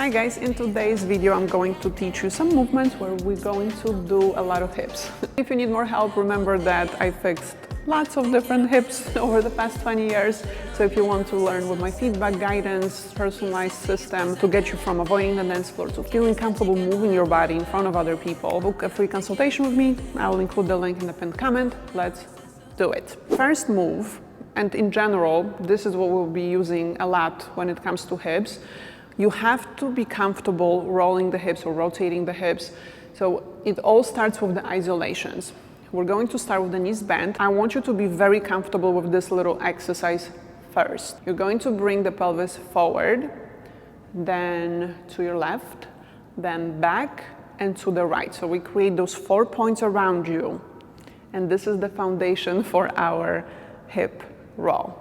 Hi guys, in today's video I'm going to teach you some movements where we're going to do a lot of hips. If you need more help, remember that I fixed lots of different hips over the past 20 years. So if you want to learn with my feedback guidance, personalized system to get you from avoiding the dance floor to feeling comfortable moving your body in front of other people, book a free consultation with me. I will include the link in the pinned comment. Let's do it. First move, and in general, this is what we'll be using a lot when it comes to hips. You have to be comfortable rolling the hips or rotating the hips. So it all starts with the isolations. We're going to start with the knees bent. I want you to be very comfortable with this little exercise first. You're going to bring the pelvis forward, then to your left, then back and to the right. So we create those 4 points around you. And this is the foundation for our hip roll.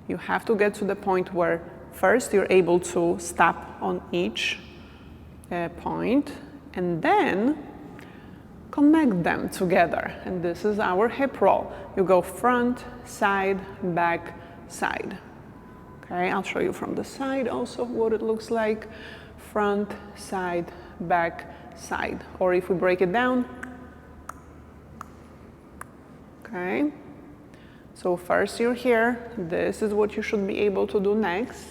You have to get to the point where first you're able to stop on each point and then connect them together. And this is our hip roll. You go front, side, back, side. Okay, I'll show you from the side also what it looks like. Front, side, back, side. Or if we break it down. Okay. So first you're here. This is what you should be able to do next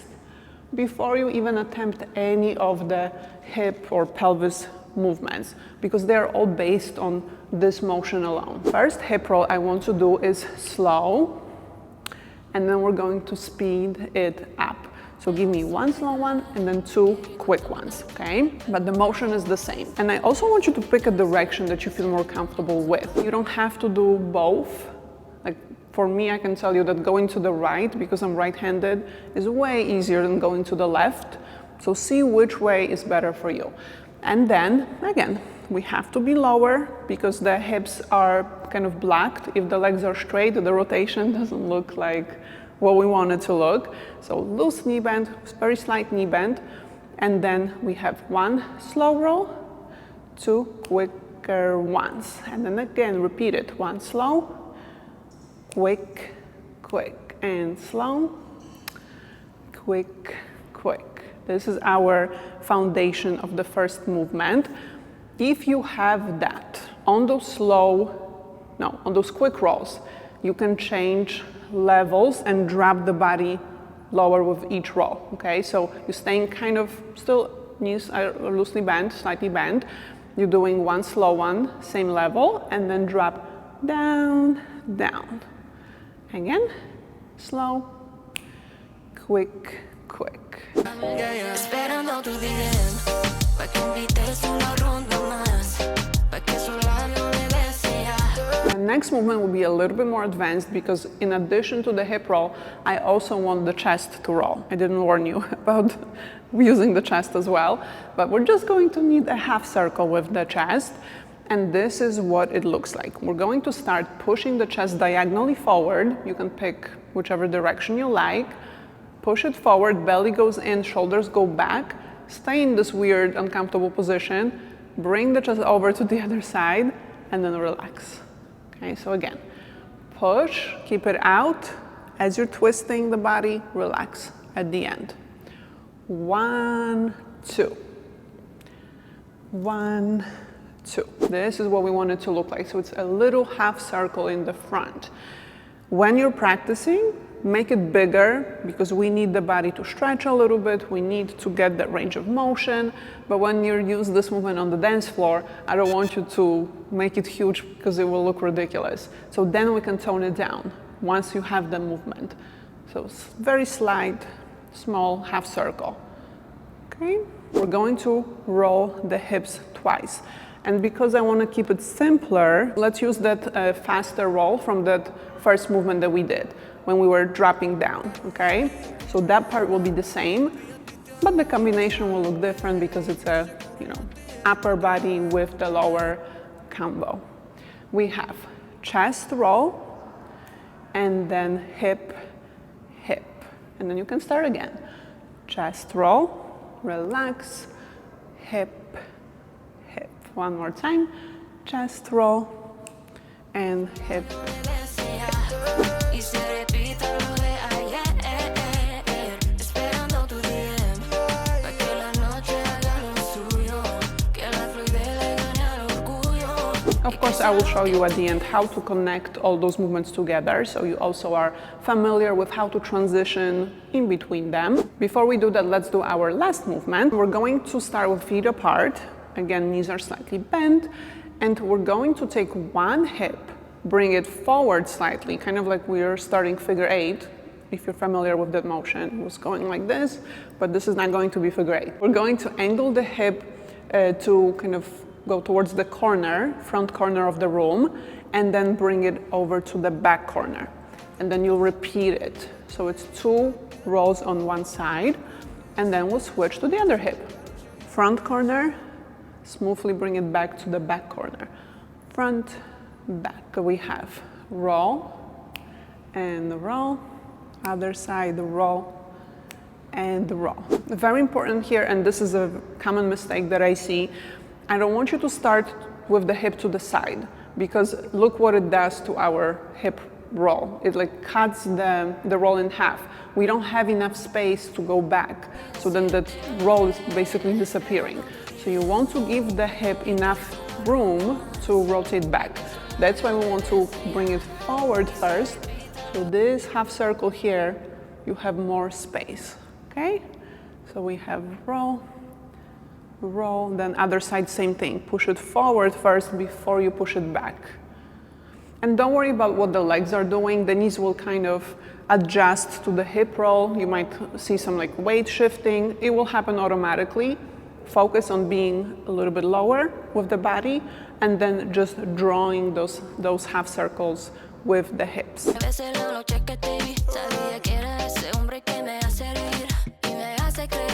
before you even attempt any of the hip or pelvis movements, because they're all based on this motion alone. First hip roll I want to do is slow, and then we're going to speed it up. So give me one slow one and then 2 quick ones, okay? But the motion is the same. And I also want you to pick a direction that you feel more comfortable with. You don't have to do both. Like for me, I can tell you that going to the right, because I'm right-handed, is way easier than going to the left. So see which way is better for you. And then, again, we have to be lower because the hips are kind of blocked. If the legs are straight, the rotation doesn't look like what we want it to look. So loose knee bend, very slight knee bend. And then we have 1 slow roll, 2 quicker ones. And then again, repeat it. 1 slow, quick, quick, and slow, quick, quick. This is our foundation of the first movement. If you have that, on those on those quick rolls, you can change levels and drop the body lower with each roll, okay? So you're staying kind of still knees are loosely bent, slightly bent. You're doing 1 slow one, same level, and then drop down, down. Again, slow, quick, quick. The next movement will be a little bit more advanced because in addition to the hip roll, I also want the chest to roll. I didn't warn you about using the chest as well, but we're just going to need a half circle with the chest. And this is what it looks like. We're going to start pushing the chest diagonally forward. You can pick whichever direction you like. Push it forward, belly goes in, shoulders go back. Stay in this weird, uncomfortable position. Bring the chest over to the other side and then relax. Okay, so again, push, keep it out. As you're twisting the body, relax at the end. 1, 2. 1, 2. This is what we want it to look like. So it's a little half circle in the front. When you're practicing, make it bigger because we need the body to stretch a little bit. We need to get that range of motion. But when you use this movement on the dance floor, I don't want you to make it huge because it will look ridiculous. So then we can tone it down once you have the movement. So very slight, small half circle. Okay, we're going to roll the hips twice. And because I want to keep it simpler, let's use that faster roll from that first movement that we did when we were dropping down, okay? So that part will be the same, but the combination will look different because it's a, upper body with the lower combo. We have chest roll, and then hip, hip. And then you can start again. Chest roll, relax, hip, hip. One more time, chest roll, and hip, hip. Of course, I will show you at the end how to connect all those movements together, so you also are familiar with how to transition in between them. Before we do that, let's do our last movement. We're going to start with feet apart. Again, knees are slightly bent, and we're going to take one hip, bring it forward slightly, kind of like we're starting figure eight. If you're familiar with that motion, it was going like this, but this is not going to be figure eight. We're going to angle the hip to kind of go towards the corner, front corner of the room, and then bring it over to the back corner. And then you'll repeat it. So it's 2 rolls on one side, and then we'll switch to the other hip. Front corner, smoothly bring it back to the back corner. Front, back. So we have roll and roll, other side, roll and roll. Very important here, and this is a common mistake that I see, I don't want you to start with the hip to the side, because look what it does to our hip roll. It like cuts the roll in half. We don't have enough space to go back, so then that roll is basically disappearing. So you want to give the hip enough room to rotate back. That's why we want to bring it forward first. So this half circle here, you have more space, okay? So we have roll, roll, then other side, same thing. Push it forward first before you push it back. And don't worry about what the legs are doing. The knees will kind of adjust to the hip roll. You might see some like weight shifting. It will happen automatically. Focus on being a little bit lower with the body, and then just drawing those half circles with the hips. Sabía que era ese hombre que me hace reír y me hace creer.